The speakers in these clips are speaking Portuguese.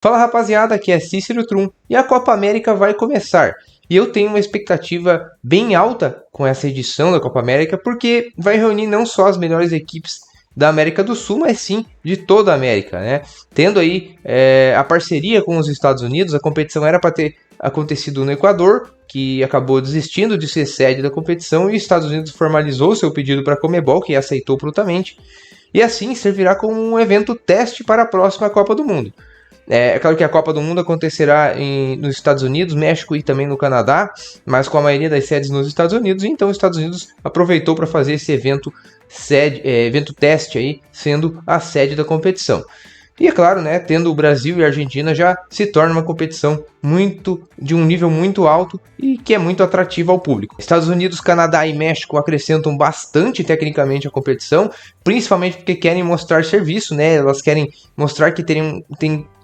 Fala rapaziada, aqui é Cícero Trum e a Copa América vai começar. E eu tenho uma expectativa bem alta com essa edição da Copa América, porque vai reunir não só as melhores equipes da América do Sul, mas sim de toda a América, né? Tendo aí a parceria com os Estados Unidos, a competição era para ter acontecido no Equador, que acabou desistindo de ser sede da competição, e os Estados Unidos formalizou seu pedido para a Conmebol, que aceitou prontamente, e assim servirá como um evento teste para a próxima Copa do Mundo. É claro que a Copa do Mundo acontecerá nos Estados Unidos, México e também no Canadá, mas com a maioria das sedes nos Estados Unidos, então os Estados Unidos aproveitou para fazer esse evento teste aí, sendo a sede da competição. E é claro, né, tendo o Brasil e a Argentina já se torna uma competição de um nível muito alto e que é muito atrativa ao público. Estados Unidos, Canadá e México acrescentam bastante tecnicamente a competição, principalmente porque querem mostrar serviço, né? Elas querem mostrar que tem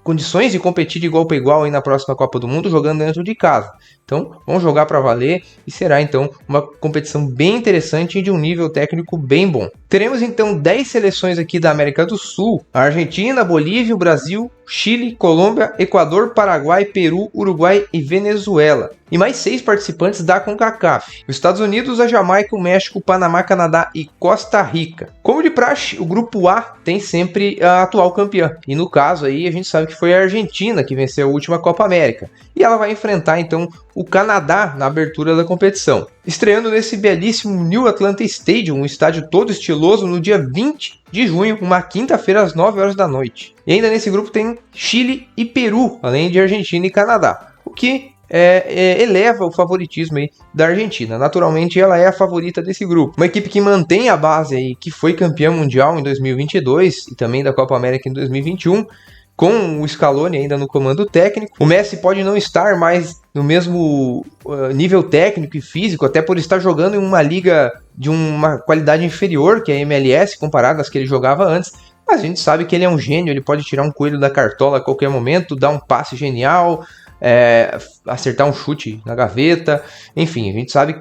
condições de competir de igual para igual aí na próxima Copa do Mundo jogando dentro de casa. Então, vamos jogar para valer e será então uma competição bem interessante e de um nível técnico bem bom. Teremos então 10 seleções aqui da América do Sul: a Argentina, Bolívia, Brasil, Chile, Colômbia, Equador, Paraguai, Peru, Uruguai e Venezuela. E mais 6 participantes da CONCACAF: os Estados Unidos, a Jamaica, o México, o Panamá, Canadá e Costa Rica. Como de praxe, o grupo A tem sempre a atual campeã. E no caso aí, a gente sabe que foi a Argentina que venceu a última Copa América. E ela vai enfrentar então o Canadá na abertura da competição, estreando nesse belíssimo New Atlanta Stadium, um estádio todo estiloso, no dia 20 de junho, uma quinta-feira às 9 horas da noite. E ainda nesse grupo tem Chile e Peru, além de Argentina e Canadá, o que eleva o favoritismo aí da Argentina. Naturalmente ela é a favorita desse grupo. Uma equipe que mantém a base aí, que foi campeã mundial em 2022 e também da Copa América em 2021, com o Scaloni ainda no comando técnico. O Messi pode não estar mais no mesmo nível técnico e físico, até por estar jogando em uma liga de uma qualidade inferior que a MLS, comparado às que ele jogava antes. Mas a gente sabe que ele é um gênio, ele pode tirar um coelho da cartola a qualquer momento, dar um passe genial, acertar um chute na gaveta. Enfim, a gente sabe que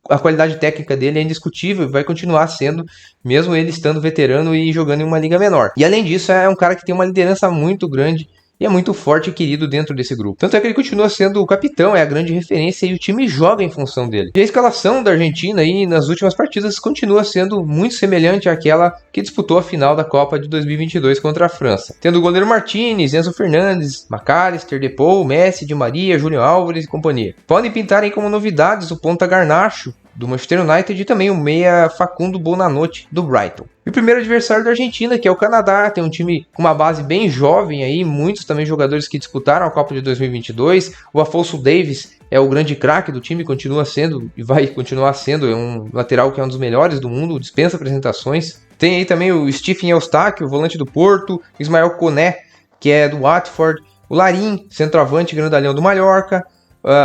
a qualidade técnica dele é indiscutível e vai continuar sendo, mesmo ele estando veterano e jogando em uma liga menor. E além disso, é um cara que tem uma liderança muito grande e é muito forte e querido dentro desse grupo. Tanto é que ele continua sendo o capitão, é a grande referência e o time joga em função dele. E a escalação da Argentina aí nas últimas partidas continua sendo muito semelhante àquela que disputou a final da Copa de 2022 contra a França. Tendo o goleiro Martínez, Enzo Fernandes, McAllister, Depou, Messi, Di Maria, Julián Álvares e companhia. Podem pintar aí como novidades o ponta Garnacho do Manchester United e também o meia Facundo Bonanotte do Brighton. E o primeiro adversário da Argentina, que é o Canadá, tem um time com uma base bem jovem aí, muitos também jogadores que disputaram a Copa de 2022. O Afonso Davies é o grande craque do time, continua sendo e vai continuar sendo, é um lateral que é um dos melhores do mundo, dispensa apresentações. Tem aí também o Stephen Eustáquio, volante do Porto, Ismael Koné, que é do Watford, o Larin, centroavante grandalhão do Mallorca,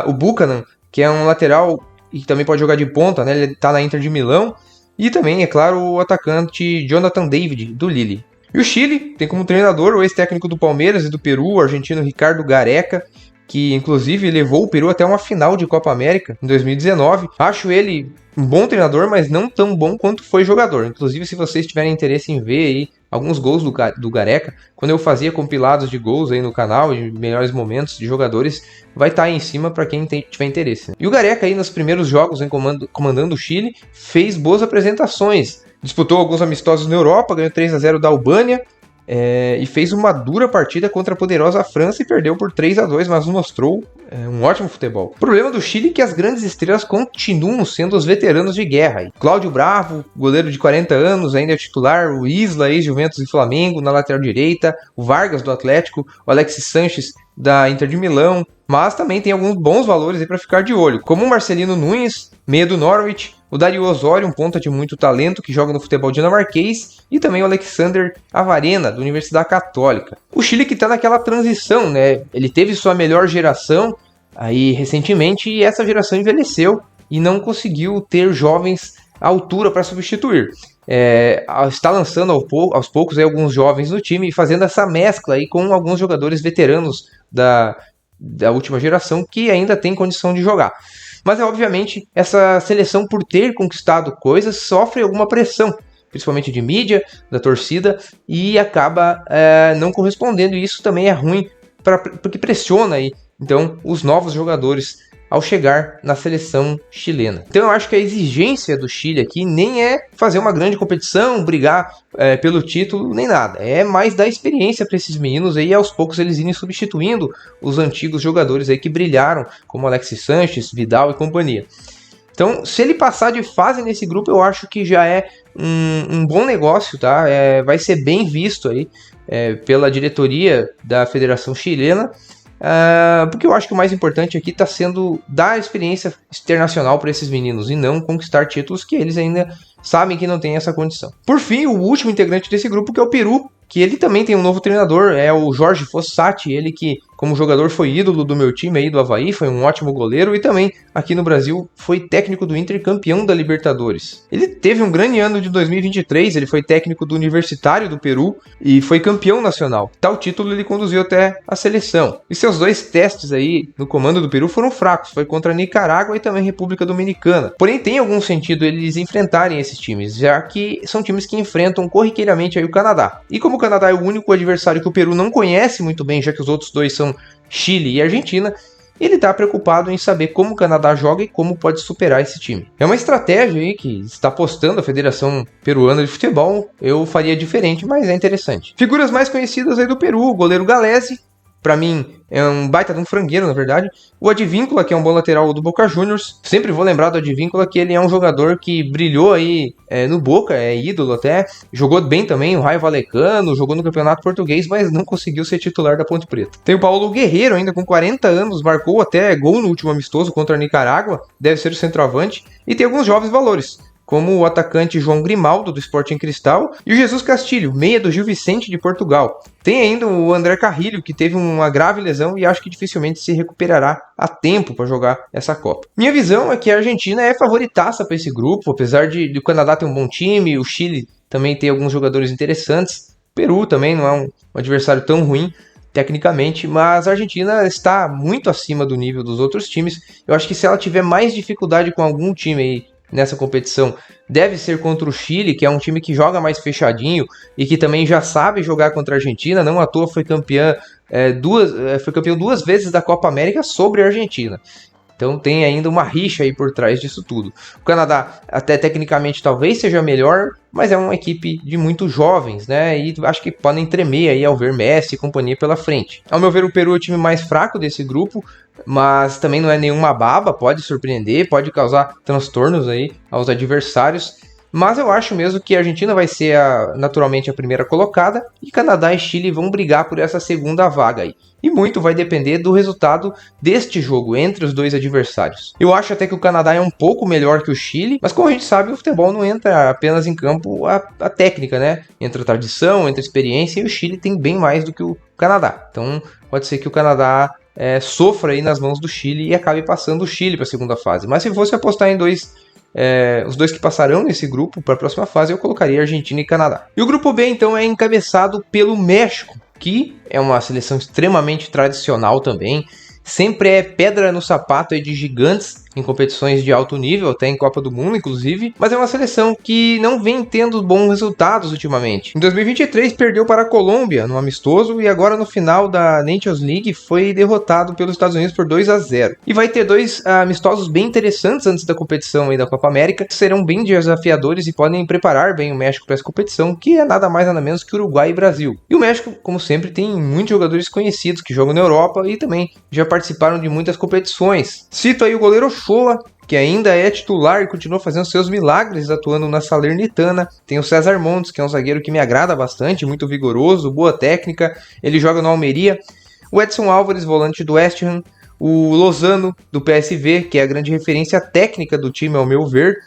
o Buchanan, que é um lateral e também pode jogar de ponta, né? Ele está na Inter de Milão. E também, é claro, o atacante Jonathan David, do Lille. E o Chile tem como treinador o ex-técnico do Palmeiras e do Peru, o argentino Ricardo Gareca, que inclusive levou o Peru até uma final de Copa América em 2019. Acho ele um bom treinador, mas não tão bom quanto foi jogador. Inclusive, se vocês tiverem interesse em ver aí alguns gols do Gareca, quando eu fazia compilados de gols aí no canal, de melhores momentos de jogadores, vai estar aí em cima para quem tiver interesse. E o Gareca aí nos primeiros jogos comandando o Chile, fez boas apresentações. Disputou alguns amistosos na Europa, ganhou 3-0 da Albânia, e fez uma dura partida contra a poderosa França e perdeu por 3-2, mas mostrou um ótimo futebol. O problema do Chile é que as grandes estrelas continuam sendo os veteranos de guerra. Cláudio Bravo, goleiro de 40 anos, ainda é titular, o Isla, ex-Juventus e Flamengo, na lateral direita, o Vargas do Atlético, o Alexis Sanches da Inter de Milão, mas também tem alguns bons valores aí para ficar de olho, como o Marcelino Nunes, meia do Norwich, o Dario Osório, um ponta de muito talento que joga no futebol dinamarquês, e também o Alexander Avarena, da Universidade Católica. O Chile que está naquela transição, né? Ele teve sua melhor geração aí recentemente e essa geração envelheceu e não conseguiu ter jovens à altura para substituir. Está lançando aos poucos aí alguns jovens no time e fazendo essa mescla aí com alguns jogadores veteranos da última geração que ainda tem condição de jogar. Mas obviamente essa seleção, por ter conquistado coisas, sofre alguma pressão, principalmente de mídia, da torcida, e acaba não correspondendo, e isso também é ruim porque pressiona aí, então, os novos jogadores ao chegar na seleção chilena. Então eu acho que a exigência do Chile aqui nem é fazer uma grande competição, brigar pelo título, nem nada. É mais dar experiência para esses meninos aí, e aos poucos eles irem substituindo os antigos jogadores aí que brilharam, como Alexis Sánchez, Vidal e companhia. Então, se ele passar de fase nesse grupo, eu acho que já é um bom negócio, tá? Vai ser bem visto aí pela diretoria da Federação Chilena, porque eu acho que o mais importante aqui está sendo dar experiência internacional para esses meninos e não conquistar títulos que eles ainda sabem que não tem essa condição. Por fim, o último integrante desse grupo, que é o Peru, que ele também tem um novo treinador, é o Jorge Fossati, ele que como jogador foi ídolo do meu time aí do Avaí, foi um ótimo goleiro e também aqui no Brasil foi técnico do Inter, campeão da Libertadores. Ele teve um grande ano de 2023, ele foi técnico do Universitário do Peru e foi campeão nacional. Tal título ele conduziu até a seleção. E seus 2 testes aí no comando do Peru foram fracos, foi contra a Nicarágua e também República Dominicana. Porém tem algum sentido eles enfrentarem esses times, já que são times que enfrentam corriqueiramente aí o Canadá. E como o Canadá é o único adversário que o Peru não conhece muito bem, já que os outros 2 são Chile e Argentina, ele está preocupado em saber como o Canadá joga e como pode superar esse time. É uma estratégia aí que está apostando a Federação Peruana de Futebol, eu faria diferente, mas é interessante. Figuras mais conhecidas aí do Peru, o goleiro Galese, para mim é um baita de um frangueiro, na verdade. O Advíncula, que é um bom lateral do Boca Juniors. Sempre vou lembrar do Advíncula, que ele é um jogador que brilhou aí no Boca, é ídolo até. Jogou bem também, o Raio Vallecano, jogou no Campeonato Português, mas não conseguiu ser titular da Ponte Preta. Tem o Paulo Guerreiro, ainda com 40 anos, marcou até gol no último amistoso contra a Nicarágua, deve ser o centroavante. E tem alguns jovens valores, como o atacante João Grimaldo, do Sporting Cristal, e o Jesus Castilho, meia do Gil Vicente de Portugal. Tem ainda o André Carrilho, que teve uma grave lesão e acho que dificilmente se recuperará a tempo para jogar essa Copa. Minha visão é que a Argentina é favoritaça para esse grupo, apesar de o Canadá ter um bom time, o Chile também tem alguns jogadores interessantes, o Peru também não é um adversário tão ruim tecnicamente, mas a Argentina está muito acima do nível dos outros times. Eu acho que se ela tiver mais dificuldade com algum time aí nessa competição, deve ser contra o Chile, que é um time que joga mais fechadinho e que também já sabe jogar contra a Argentina. Não à toa foi campeão duas vezes da Copa América sobre a Argentina. Então tem ainda uma rixa aí por trás disso tudo. O Canadá até tecnicamente talvez seja melhor, mas é uma equipe de muitos jovens, né? E acho que podem tremer aí ao ver Messi e companhia pela frente. Ao meu ver, o Peru é o time mais fraco desse grupo, mas também não é nenhuma baba, pode surpreender, pode causar transtornos aí aos adversários. Mas eu acho mesmo que a Argentina vai ser naturalmente a primeira colocada e Canadá e Chile vão brigar por essa segunda vaga aí. E muito vai depender do resultado deste jogo entre os 2 adversários. Eu acho até que o Canadá é um pouco melhor que o Chile, mas como a gente sabe, o futebol não entra apenas em campo a técnica, né? Entra a tradição, entra a experiência, e o Chile tem bem mais do que o Canadá. Então pode ser que o Canadá sofra aí nas mãos do Chile e acabe passando o Chile para a segunda fase. Mas se fosse apostar em os 2 que passarão nesse grupo para a próxima fase, eu colocaria Argentina e Canadá. E o grupo B, então, é encabeçado pelo México, que é uma seleção extremamente tradicional também. Sempre é pedra no sapato aí de gigantes em competições de alto nível, até em Copa do Mundo, inclusive. Mas é uma seleção que não vem tendo bons resultados ultimamente. Em 2023 perdeu para a Colômbia no amistoso e agora no final da Nations League foi derrotado pelos Estados Unidos por 2-0. E vai ter 2 amistosos bem interessantes antes da competição aí da Copa América, que serão bem desafiadores e podem preparar bem o México para essa competição, que é nada mais nada menos que Uruguai e Brasil. E o México, como sempre, tem muitos jogadores conhecidos que jogam na Europa e também já participaram de muitas competições. Cito aí o goleiro Ochoa, que ainda é titular e continua fazendo seus milagres atuando na Salernitana. Tem o César Montes, que é um zagueiro que me agrada bastante, muito vigoroso, boa técnica, ele joga no Almeria. O Edson Álvares, volante do West Ham. O Lozano, do PSV, que é a grande referência técnica do time, ao meu ver.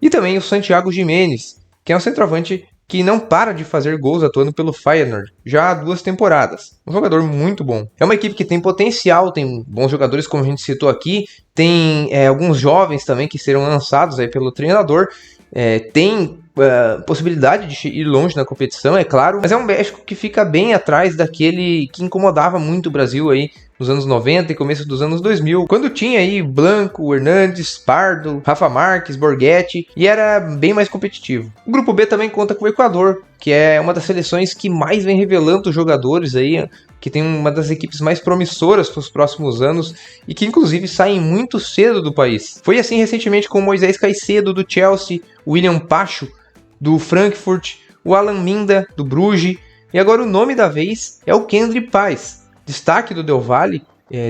E também o Santiago Giménez, que é um centroavante que não para de fazer gols atuando pelo Feyenoord já há 2 temporadas. Um jogador muito bom. É uma equipe que tem potencial, tem bons jogadores, como a gente citou aqui, tem alguns jovens também que serão lançados aí pelo treinador, tem possibilidade de ir longe na competição, é claro, mas é um México que fica bem atrás daquele que incomodava muito o Brasil aí nos anos 90 e começo dos anos 2000, quando tinha aí Blanco, Hernandes, Pardo, Rafa Marques, Borghetti, e era bem mais competitivo. O grupo B também conta com o Equador, que é uma das seleções que mais vem revelando jogadores aí que tem uma das equipes mais promissoras para os próximos anos e que inclusive saem muito cedo do país. Foi assim recentemente com o Moisés Caicedo do Chelsea, o William Pacho do Frankfurt, o Alan Minda do Bruges e agora o nome da vez é o Kendry Páez, destaque do Del Valle.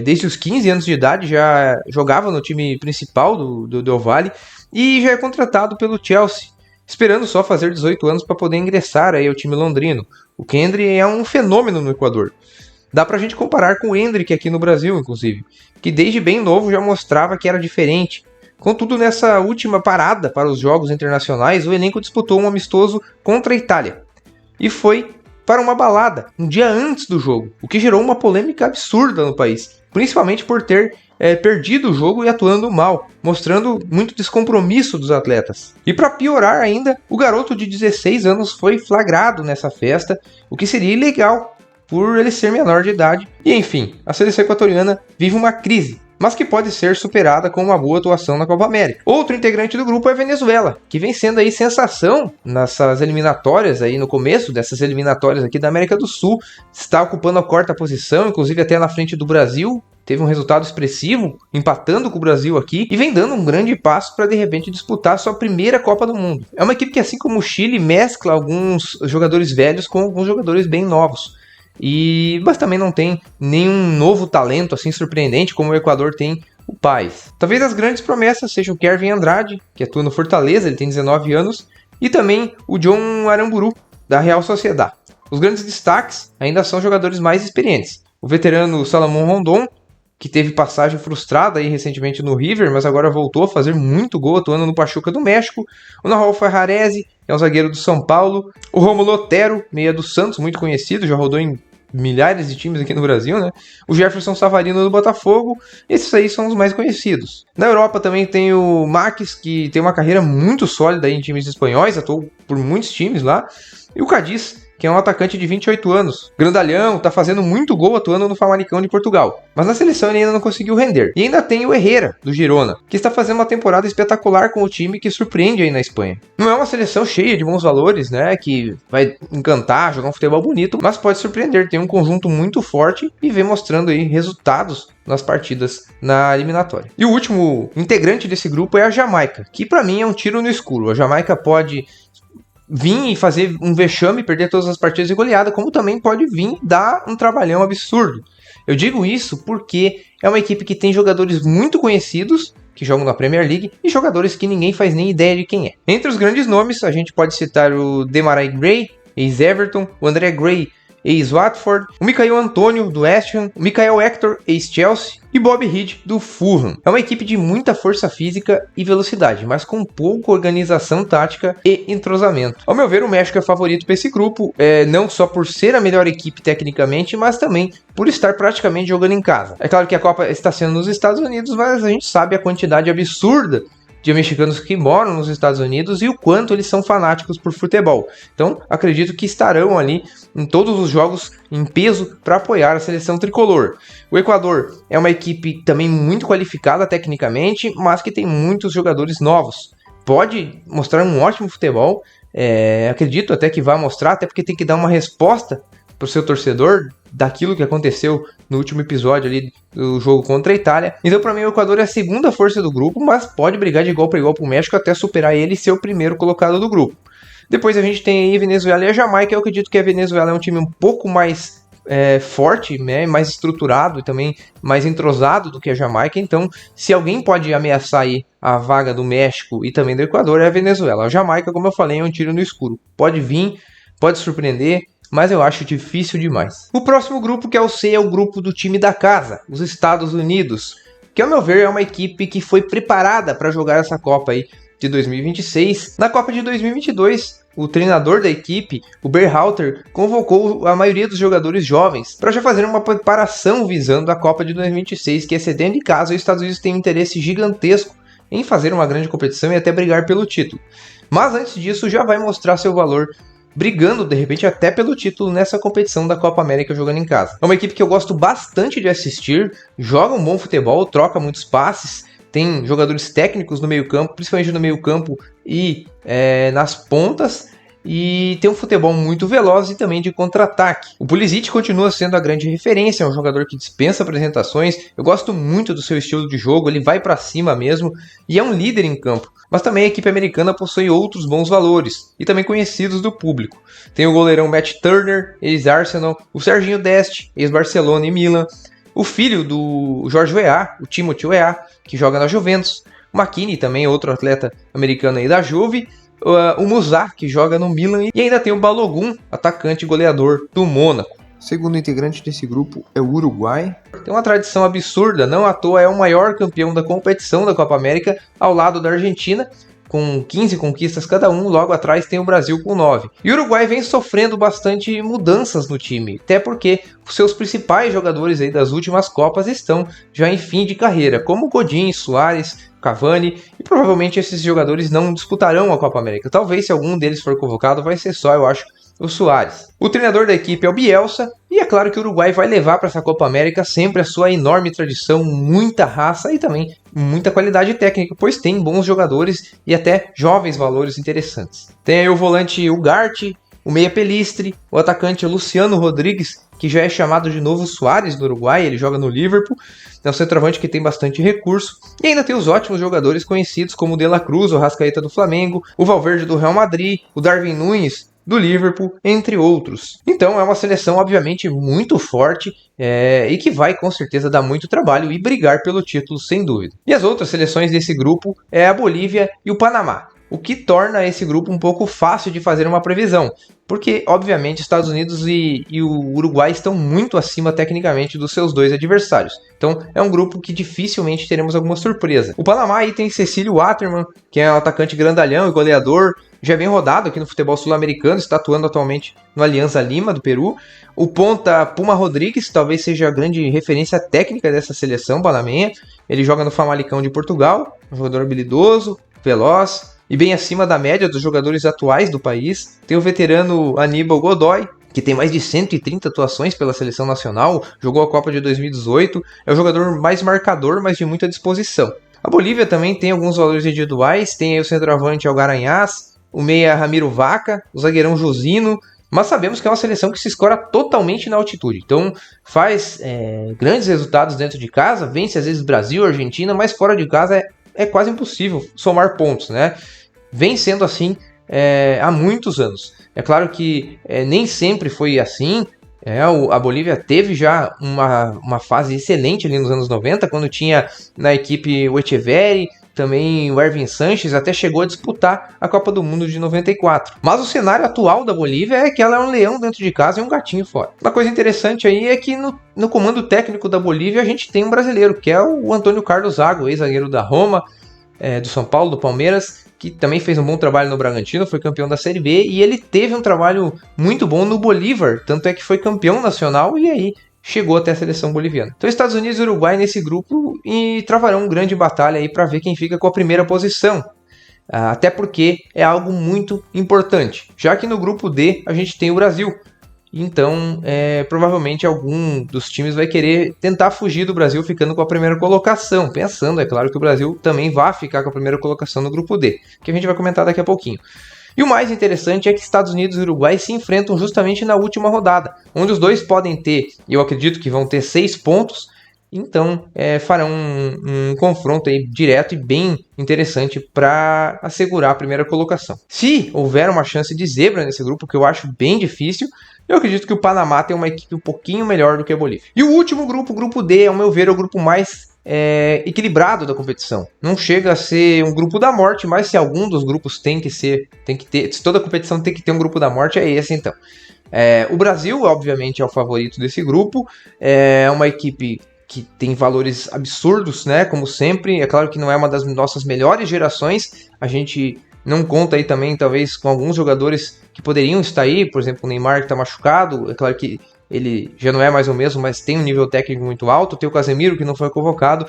Desde os 15 anos de idade já jogava no time principal do Del Valle e já é contratado pelo Chelsea, esperando só fazer 18 anos para poder ingressar aí ao time londrino. O Kendry é um fenômeno no Equador. Dá pra gente comparar com o Endrick aqui no Brasil, inclusive, que desde bem novo já mostrava que era diferente. Contudo, nessa última parada para os jogos internacionais, o elenco disputou um amistoso contra a Itália. E foi para uma balada, um dia antes do jogo, o que gerou uma polêmica absurda no país, principalmente por ter perdido o jogo e atuando mal, mostrando muito descompromisso dos atletas. E para piorar ainda, o garoto de 16 anos foi flagrado nessa festa, o que seria ilegal por ele ser menor de idade. E enfim, a seleção equatoriana vive uma crise, mas que pode ser superada com uma boa atuação na Copa América. Outro integrante do grupo é a Venezuela, que vem sendo aí sensação nessas eliminatórias, aí no começo dessas eliminatórias aqui da América do Sul, está ocupando a quarta posição, inclusive até na frente do Brasil. Teve um resultado expressivo, empatando com o Brasil aqui, e vem dando um grande passo para de repente disputar sua primeira Copa do Mundo. É uma equipe que, assim como o Chile, mescla alguns jogadores velhos com alguns jogadores bem novos. Mas também não tem nenhum novo talento assim surpreendente como o Equador tem o Páez. Talvez as grandes promessas sejam o Kevin Andrade, que atua no Fortaleza, ele tem 19 anos, e também o John Aramburu, da Real Sociedad. Os grandes destaques ainda são jogadores mais experientes. O veterano Salomón Rondón, que teve passagem frustrada aí recentemente no River, mas agora voltou a fazer muito gol atuando no Pachuca do México. O Nahuel Ferraresi, que é um zagueiro do São Paulo. O Rómulo Otero, meia do Santos, muito conhecido, já rodou em milhares de times aqui no Brasil, né? O Jefferson Savarino do Botafogo. Esses aí são os mais conhecidos. Na Europa também tem o Max, que tem uma carreira muito sólida aí em times espanhóis, atuou por muitos times lá. E o Cádiz, que é um atacante de 28 anos. Grandalhão, tá fazendo muito gol atuando no Famalicão de Portugal. Mas na seleção ele ainda não conseguiu render. E ainda tem o Herrera, do Girona, que está fazendo uma temporada espetacular com o time que surpreende aí na Espanha. Não é uma seleção cheia de bons valores, né, que vai encantar, jogar um futebol bonito, mas pode surpreender, tem um conjunto muito forte e vem mostrando aí resultados nas partidas na eliminatória. E o último integrante desse grupo é a Jamaica, que para mim é um tiro no escuro. A Jamaica pode vir e fazer um vexame, perder todas as partidas de goleada, como também pode vir dar um trabalhão absurdo. Eu digo isso porque é uma equipe que tem jogadores muito conhecidos, que jogam na Premier League, e jogadores que ninguém faz nem ideia de quem é. Entre os grandes nomes, a gente pode citar o Demarai Gray, ex-Everton, o André Gray, ex-Watford, o Michael Antônio, do West Ham, o Michael Hector, ex-Chelsea, e Bob Reed, do Fulham. É uma equipe de muita força física e velocidade, mas com pouca organização tática e entrosamento. Ao meu ver, o México é favorito para esse grupo, não só por ser a melhor equipe tecnicamente, mas também por estar praticamente jogando em casa. É claro que a Copa está sendo nos Estados Unidos, mas a gente sabe a quantidade absurda de mexicanos que moram nos Estados Unidos e o quanto eles são fanáticos por futebol. Então, acredito que estarão ali em todos os jogos em peso para apoiar a seleção tricolor. O Equador é uma equipe também muito qualificada tecnicamente, mas que tem muitos jogadores novos. Pode mostrar um ótimo futebol, acredito até que vai mostrar, até porque tem que dar uma resposta para o seu torcedor daquilo que aconteceu no último episódio ali do jogo contra a Itália. Então, para mim, o Equador é a segunda força do grupo, mas pode brigar de igual para igual para o México até superar ele e ser o primeiro colocado do grupo. Depois a gente tem aí a Venezuela e a Jamaica. Eu acredito que a Venezuela é um time um pouco mais forte, né, mais estruturado e também mais entrosado do que a Jamaica. Então, se alguém pode ameaçar aí a vaga do México e também do Equador, é a Venezuela. A Jamaica, como eu falei, é um tiro no escuro. Pode vir, pode surpreender, mas eu acho difícil demais. O próximo grupo, que é o C, é o grupo do time da casa, os Estados Unidos, que ao meu ver é uma equipe que foi preparada para jogar essa Copa aí de 2026. Na Copa de 2022, o treinador da equipe, o Berhalter, convocou a maioria dos jogadores jovens para já fazer uma preparação visando a Copa de 2026, que é ser dentro de casa. Os Estados Unidos têm um interesse gigantesco em fazer uma grande competição e até brigar pelo título. Mas antes disso, já vai mostrar seu valor brigando, de repente, até pelo título nessa competição da Copa América jogando em casa. É uma equipe que eu gosto bastante de assistir, joga um bom futebol, troca muitos passes, tem jogadores técnicos no meio campo, principalmente no meio campo e nas pontas, e tem um futebol muito veloz e também de contra-ataque. O Pulisic continua sendo a grande referência, é um jogador que dispensa apresentações. Eu gosto muito do seu estilo de jogo, ele vai para cima mesmo e é um líder em campo. Mas também a equipe americana possui outros bons valores e também conhecidos do público. Tem o goleirão Matt Turner, ex-Arsenal, o Serginho Dest, ex-Barcelona e Milan, o filho do Jorge Weah, o Timothy Weah, que joga na Juventus, o McKennie, também outro atleta americano aí da Juve, o Musah, que joga no Milan, e ainda tem o Balogun, atacante e goleador do Mônaco. O segundo integrante desse grupo é o Uruguai. Tem uma tradição absurda, não à toa é o maior campeão da competição da Copa América, ao lado da Argentina, com 15 conquistas cada um, logo atrás tem o Brasil com 9. E o Uruguai vem sofrendo bastante mudanças no time, até porque os seus principais jogadores aí das últimas Copas estão já em fim de carreira, como Godin, Suárez, Cavani, e provavelmente esses jogadores não disputarão a Copa América. Talvez se algum deles for convocado, vai ser só, eu acho, o Suárez. O treinador da equipe é o Bielsa, e é claro que o Uruguai vai levar para essa Copa América sempre a sua enorme tradição, muita raça e também muita qualidade técnica, pois tem bons jogadores e até jovens valores interessantes. Tem aí o volante Ugarte, o meia Pelistri, o atacante Luciano Rodrigues, que já é chamado de novo Suárez do Uruguai, ele joga no Liverpool, é um centroavante que tem bastante recurso, e ainda tem os ótimos jogadores conhecidos como o De La Cruz, o Rascaeta do Flamengo, o Valverde do Real Madrid, o Darwin Núñez do Liverpool, entre outros. Então é uma seleção obviamente muito forte e que vai com certeza dar muito trabalho e brigar pelo título sem dúvida. E as outras seleções desse grupo é a Bolívia e o Panamá, o que torna esse grupo um pouco fácil de fazer uma previsão, porque obviamente Estados Unidos e o Uruguai estão muito acima tecnicamente dos seus dois adversários. Então é um grupo que dificilmente teremos alguma surpresa. O Panamá aí tem Cecílio Waterman, que é um atacante grandalhão e goleador, já vem rodado aqui no futebol sul-americano, está atuando atualmente no Alianza Lima do Peru. O ponta Puma Rodrigues talvez seja a grande referência técnica dessa seleção panamenha. Ele joga no Famalicão de Portugal, um jogador habilidoso, veloz e bem acima da média dos jogadores atuais do país. Tem o veterano Aníbal Godoy, que tem mais de 130 atuações pela seleção nacional, jogou a Copa de 2018, é o jogador mais marcador, mas de muita disposição. A Bolívia também tem alguns valores individuais, tem aí o centroavante Algaranhás, o meia Ramiro Vaca, o zagueirão Josino, mas sabemos que é uma seleção que se escora totalmente na altitude. Então faz grandes resultados dentro de casa, vence às vezes Brasil, Argentina, mas fora de casa é quase impossível somar pontos, né? Vem sendo assim há muitos anos. É claro que nem sempre foi assim. A Bolívia teve já uma fase excelente ali nos anos 90, quando tinha na equipe o Echeverri, também o Ervin Sanches, até chegou a disputar a Copa do Mundo de 94. Mas o cenário atual da Bolívia é que ela é um leão dentro de casa e um gatinho fora. Uma coisa interessante aí é que no comando técnico da Bolívia a gente tem um brasileiro, que é o Antônio Carlos Zago, ex-zagueiro da Roma, do São Paulo, do Palmeiras, que também fez um bom trabalho no Bragantino, foi campeão da Série B, e ele teve um trabalho muito bom no Bolívar, tanto é que foi campeão nacional e aí chegou até a seleção boliviana. Então Estados Unidos e Uruguai nesse grupo e travarão uma grande batalha aí para ver quem fica com a primeira posição. Até porque é algo muito importante, já que no grupo D a gente tem o Brasil. Então, provavelmente algum dos times vai querer tentar fugir do Brasil ficando com a primeira colocação, pensando, é claro, que o Brasil também vai ficar com a primeira colocação no grupo D, que a gente vai comentar daqui a pouquinho. E o mais interessante é que Estados Unidos e Uruguai se enfrentam justamente na última rodada, onde os dois podem ter, e eu acredito que vão ter 6 pontos, então farão um confronto aí direto e bem interessante para assegurar a primeira colocação. Se houver uma chance de zebra nesse grupo, que eu acho bem difícil, eu acredito que o Panamá tem uma equipe um pouquinho melhor do que a Bolívia. E o último grupo, o grupo D, ao meu ver, é o grupo mais equilibrado da competição. Não chega a ser um grupo da morte, mas se algum dos grupos tem que ter, se toda a competição tem que ter um grupo da morte, é esse então. O Brasil, obviamente, é o favorito desse grupo, é uma equipe que tem valores absurdos, né? Como sempre, é claro que não é uma das nossas melhores gerações, a gente não conta aí também, talvez, com alguns jogadores que poderiam estar aí, por exemplo, o Neymar que está machucado, é claro que ele já não é mais o mesmo, mas tem um nível técnico muito alto, tem o Casemiro que não foi convocado,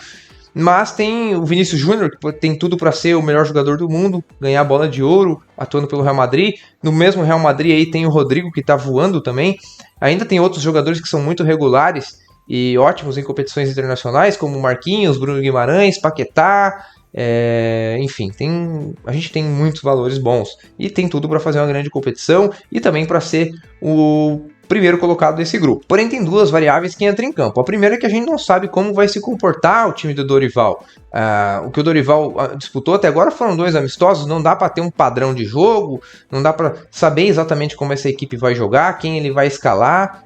mas tem o Vinícius Júnior, que tem tudo para ser o melhor jogador do mundo, ganhar a bola de ouro, atuando pelo Real Madrid. No mesmo Real Madrid aí tem o Rodrigo, que está voando também. Ainda tem outros jogadores que são muito regulares e ótimos em competições internacionais, como Marquinhos, Bruno Guimarães, Paquetá, Enfim, a gente tem muitos valores bons e tem tudo para fazer uma grande competição e também para ser o primeiro colocado desse grupo. Porém, tem duas variáveis que entram em campo. A primeira é que a gente não sabe como vai se comportar o time do Dorival. O que o Dorival disputou até agora foram 2 amistosos, não dá para ter um padrão de jogo, não dá para saber exatamente como essa equipe vai jogar, quem ele vai escalar,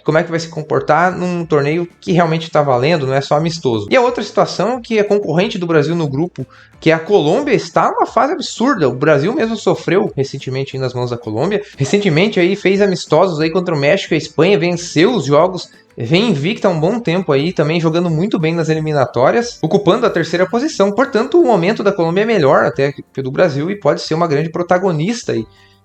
como é que vai se comportar num torneio que realmente está valendo, não é só amistoso. E a outra situação que é concorrente do Brasil no grupo, que é a Colômbia, está numa fase absurda. O Brasil mesmo sofreu recentemente nas mãos da Colômbia. Recentemente aí fez amistosos aí contra o México e a Espanha, venceu os jogos, vem invicta há um bom tempo aí, também jogando muito bem nas eliminatórias, ocupando a 3ª posição. Portanto, o momento da Colômbia é melhor até que o do Brasil e pode ser uma grande protagonista aí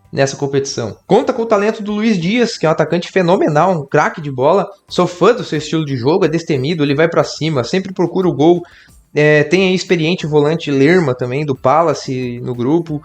nessa competição. Conta com o talento do Luiz Dias, que é um atacante fenomenal, um craque de bola. Sou fã do seu estilo de jogo, é destemido, ele vai pra cima, sempre procura o gol. Tem aí experiente volante Lerma também, do Palace no grupo.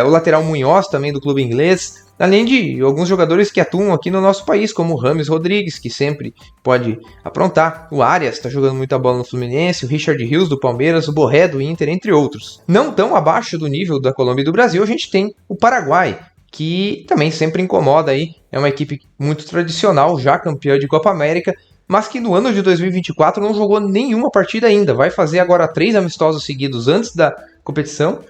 O lateral Munhoz também do clube inglês. Além de alguns jogadores que atuam aqui no nosso país, como o Rames Rodrigues, que sempre pode aprontar. O Arias está jogando muita bola no Fluminense, o Richard Rios do Palmeiras, o Borré do Inter, entre outros. Não tão abaixo do nível da Colômbia e do Brasil, a gente tem o Paraguai, que também sempre incomoda aí. É uma equipe muito tradicional, já campeã de Copa América, mas que no ano de 2024 não jogou nenhuma partida ainda. Vai fazer agora 3 amistosos seguidos antes da competição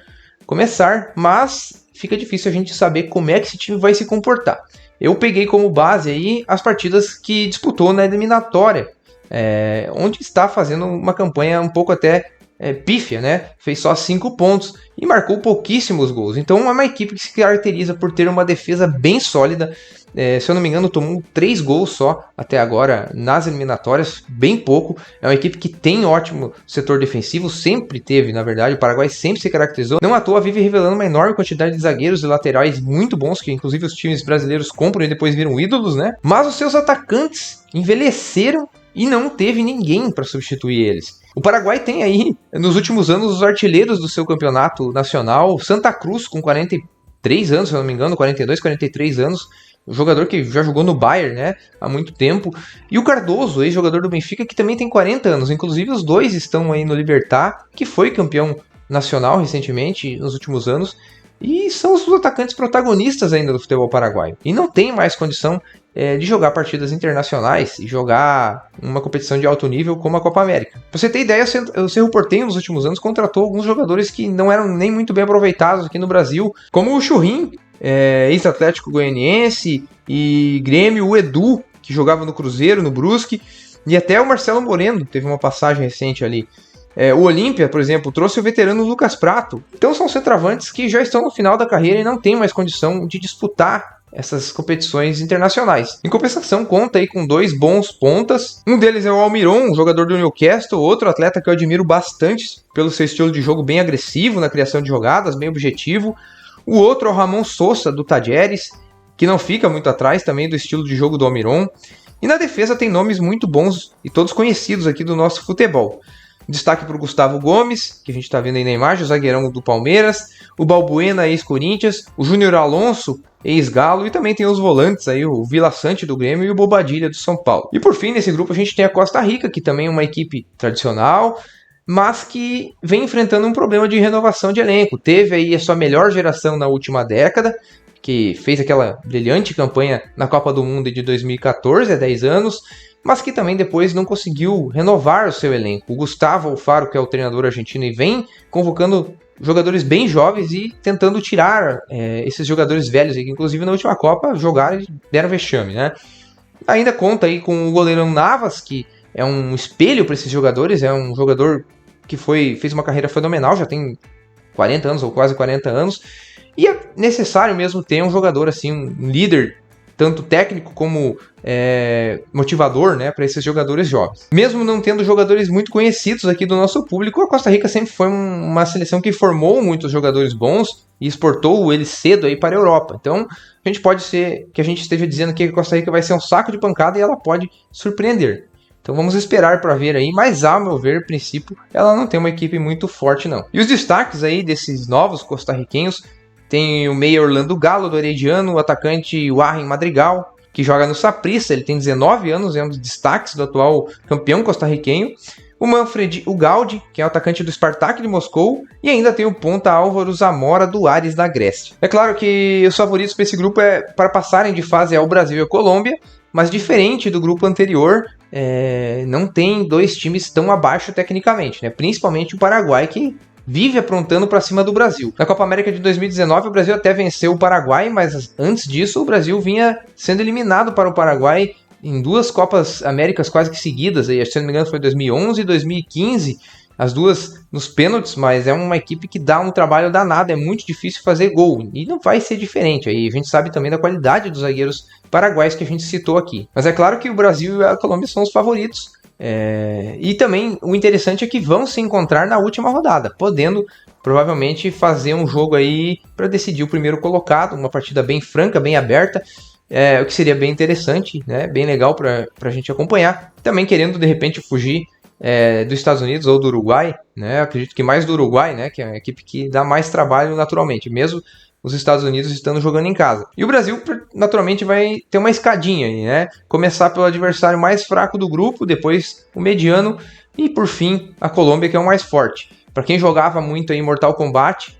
começar, mas fica difícil a gente saber como é que esse time vai se comportar. Eu peguei como base aí as partidas que disputou na eliminatória, onde está fazendo uma campanha um pouco até pífia, né? Fez só 5 pontos e marcou pouquíssimos gols. Então é uma equipe que se caracteriza por ter uma defesa bem sólida. Se eu não me engano, tomou 3 gols só até agora nas eliminatórias, bem pouco. É uma equipe que tem ótimo setor defensivo, sempre teve, na verdade. O Paraguai sempre se caracterizou. Não à toa vive revelando uma enorme quantidade de zagueiros e laterais muito bons, que inclusive os times brasileiros compram e depois viram ídolos, né? Mas os seus atacantes envelheceram e não teve ninguém para substituir eles. O Paraguai tem aí, nos últimos anos, os artilheiros do seu campeonato nacional. Santa Cruz, com 43 anos, se eu não me engano, 42, 43 anos. Um jogador que já jogou no Bayern, né, há muito tempo. E o Cardoso, ex-jogador do Benfica, que também tem 40 anos. Inclusive, os dois estão aí no Libertad, que foi campeão nacional recentemente, nos últimos anos. E são os atacantes protagonistas ainda do futebol paraguaio. E não tem mais condição de jogar partidas internacionais e jogar uma competição de alto nível como a Copa América. Pra você ter ideia, o Cerro Porteño nos últimos anos contratou alguns jogadores que não eram nem muito bem aproveitados aqui no Brasil, como o Churrim, ex-Atlético Goianiense e Grêmio, o Edu, que jogava no Cruzeiro, no Brusque, e até o Marcelo Moreno teve uma passagem recente ali. O Olímpia, por exemplo, trouxe o veterano Lucas Prato. Então são centroavantes que já estão no final da carreira e não têm mais condição de disputar essas competições internacionais. Em compensação, conta aí com 2 bons pontas. Um deles é o Almiron, um jogador do Newcastle, outro atleta que eu admiro bastante pelo seu estilo de jogo bem agressivo na criação de jogadas, bem objetivo. O outro é o Ramon Sosa, do Tajeres, que não fica muito atrás também do estilo de jogo do Almiron. E na defesa tem nomes muito bons e todos conhecidos aqui do nosso futebol. Destaque para o Gustavo Gomes, que a gente está vendo aí na imagem, o zagueirão do Palmeiras, o Balbuena, ex-Corinthians, o Júnior Alonso, ex-Galo, e também tem os volantes aí, o Vila Sante do Grêmio e o Bobadilha do São Paulo. E por fim, nesse grupo a gente tem a Costa Rica, que também é uma equipe tradicional, mas que vem enfrentando um problema de renovação de elenco. Teve aí a sua melhor geração na última década, que fez aquela brilhante campanha na Copa do Mundo de 2014, há 10 anos, mas que também depois não conseguiu renovar o seu elenco. O Gustavo Alfaro, que é o treinador argentino, e vem convocando jogadores bem jovens e tentando tirar esses jogadores velhos, que inclusive na última Copa jogaram e deram vexame, né? Ainda conta aí com o goleirão Navas, que é um espelho para esses jogadores, é um jogador que fez uma carreira fenomenal, já tem 40 anos ou quase 40 anos, e é necessário mesmo ter um jogador assim, um líder, tanto técnico como motivador, né, para esses jogadores jovens. Mesmo não tendo jogadores muito conhecidos aqui do nosso público, a Costa Rica sempre foi uma seleção que formou muitos jogadores bons e exportou eles cedo aí para a Europa. Então, a gente pode ser que a gente esteja dizendo que a Costa Rica vai ser um saco de pancada e ela pode surpreender. Então vamos esperar para ver aí, mas ao meu ver, a princípio, ela não tem uma equipe muito forte não. E os destaques aí desses novos costarriquenhos, tem o meia Orlando Galo do Herediano, o atacante Warren Madrigal, que joga no Saprissa, ele tem 19 anos, é um dos destaques do atual campeão costarriquenho. o Manfred Ugalde, que é o atacante do Spartak de Moscou, e ainda tem o ponta Álvaro Zamora do Ares da Grécia. É claro que os favoritos para esse grupo para passarem de fase é o Brasil e a Colômbia, mas diferente do grupo anterior, não tem dois times tão abaixo tecnicamente, né? Principalmente o Paraguai, que vive aprontando para cima do Brasil. Na Copa América de 2019, o Brasil até venceu o Paraguai, mas antes disso o Brasil vinha sendo eliminado para o Paraguai em 2 Copas Américas quase que seguidas, aí, se não me engano foi 2011 e 2015, as duas nos pênaltis, mas é uma equipe que dá um trabalho danado, é muito difícil fazer gol, e não vai ser diferente, aí a gente sabe também da qualidade dos zagueiros paraguaios que a gente citou aqui. Mas é claro que o Brasil e a Colômbia são os favoritos, e também o interessante é que vão se encontrar na última rodada, podendo provavelmente fazer um jogo aí para decidir o primeiro colocado, uma partida bem franca, bem aberta, o que seria bem interessante, né? Bem legal para a gente acompanhar. Também querendo de repente fugir dos Estados Unidos ou do Uruguai, né? Acredito que mais do Uruguai, né? Que é a equipe que dá mais trabalho naturalmente, mesmo os Estados Unidos estando jogando em casa. E o Brasil naturalmente vai ter uma escadinha aí, né? Começar pelo adversário mais fraco do grupo, depois o mediano e por fim a Colômbia, que é o mais forte. Para quem jogava muito em Mortal Kombat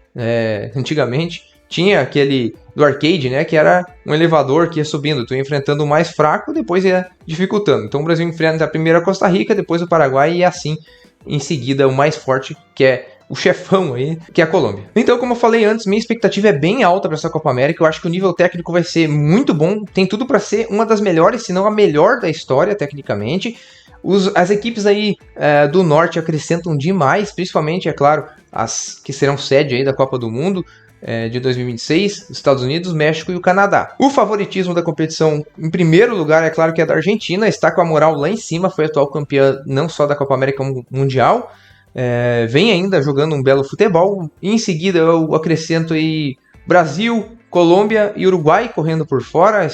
antigamente, tinha aquele do arcade, né, que era um elevador que ia subindo, tu ia enfrentando o mais fraco, depois ia dificultando. Então o Brasil enfrenta a primeira a Costa Rica, depois o Paraguai e assim em seguida o mais forte, que é o chefão aí, que é a Colômbia. Então, como eu falei antes, minha expectativa é bem alta para essa Copa América. Eu acho que o nível técnico vai ser muito bom, tem tudo para ser uma das melhores, se não a melhor da história tecnicamente. As equipes aí do norte acrescentam demais, principalmente, é claro, as que serão sede aí da Copa do Mundo de 2026, Estados Unidos, México e o Canadá. O favoritismo da competição, em primeiro lugar, é claro que é da Argentina, está com a moral lá em cima, foi atual campeã não só da Copa América Mundial, vem ainda jogando um belo futebol. E em seguida eu acrescento aí Brasil, Colômbia e Uruguai correndo por fora,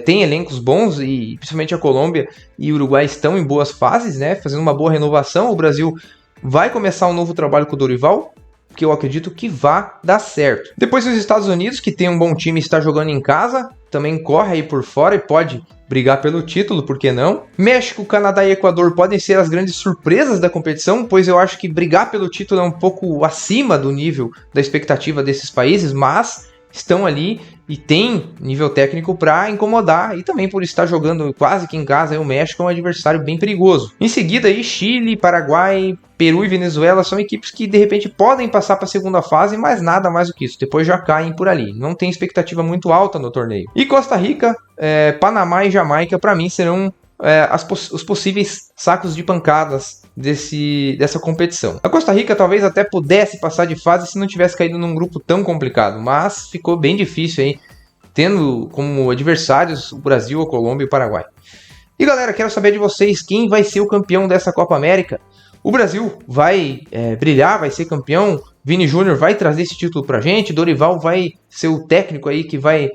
tem elencos bons e principalmente a Colômbia e o Uruguai estão em boas fases, né, fazendo uma boa renovação. O Brasil vai começar um novo trabalho com o Dorival, que eu acredito que vá dar certo. Depois os Estados Unidos, que tem um bom time e está jogando em casa, também corre aí por fora e pode brigar pelo título, por que não? México, Canadá e Equador podem ser as grandes surpresas da competição, pois eu acho que brigar pelo título é um pouco acima do nível da expectativa desses países, mas estão ali e tem nível técnico para incomodar, e também por estar jogando quase que em casa, o México é um adversário bem perigoso. Em seguida aí Chile, Paraguai, Peru e Venezuela são equipes que de repente podem passar para a segunda fase, mas nada mais do que isso, depois já caem por ali, não tem expectativa muito alta no torneio. E Costa Rica, Panamá e Jamaica para mim serão os possíveis sacos de pancadas dessa competição. A Costa Rica talvez até pudesse passar de fase se não tivesse caído num grupo tão complicado, mas ficou bem difícil aí, tendo como adversários o Brasil, a Colômbia e o Paraguai. E galera, quero saber de vocês, quem vai ser o campeão dessa Copa América? O Brasil vai brilhar, vai ser campeão? Vini Júnior vai trazer esse título pra gente? Dorival vai ser o técnico aí que vai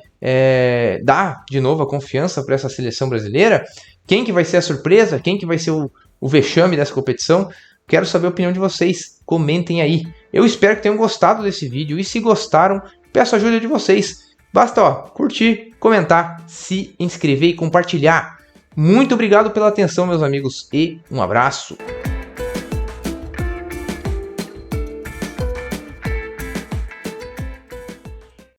dar de novo a confiança para essa seleção brasileira? Quem que vai ser a surpresa? Quem que vai ser o vexame dessa competição? Quero saber a opinião de vocês. Comentem aí. Eu espero que tenham gostado desse vídeo. E se gostaram, peço a ajuda de vocês. Basta curtir, comentar, se inscrever e compartilhar. Muito obrigado pela atenção, meus amigos. E um abraço.